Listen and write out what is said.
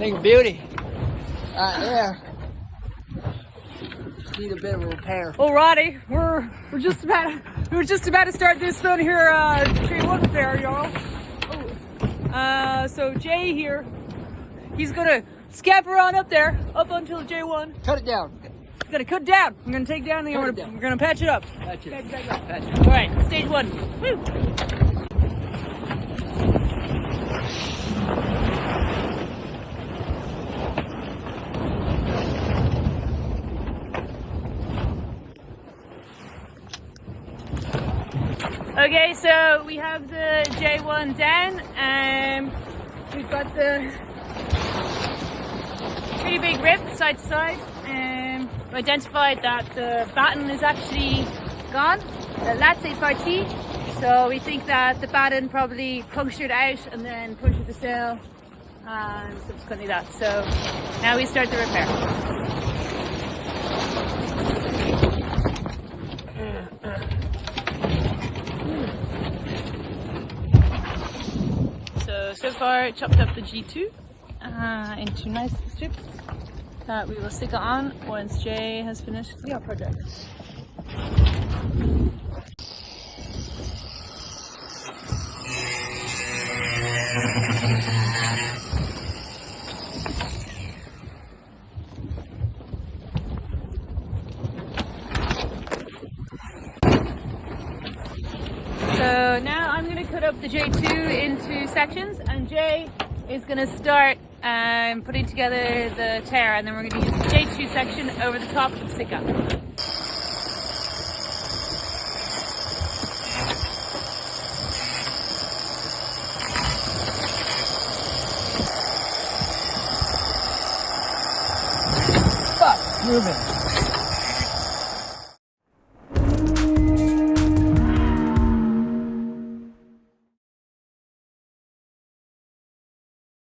Thing of beauty. Yeah. Need a bit of a repair. Alrighty, we're just about to start this one here, J1 repair, y'all. So Jay here, he's gonna scamper on up there, up until J1. Cut it down. Gonna cut it down. I'm gonna take down the. We're gonna patch it up. Patch it. Patch it. All right, stage 1. Woo. Okay, so we have the J1 down, and we've got the pretty big rip side to side, and we identified that the batten is actually gone, the latte partie, so we think that the batten probably punctured out and then punctured the sail, and subsequently that. So now we start the repair. So far chopped up the G2 into nice strips that we will stick on once Jay has finished the project. So now I'm going to cut up the J2 into sections, and Jay is going to start putting together the tear, and then we're going to use the J2 section over the top of the stick up. Stop moving.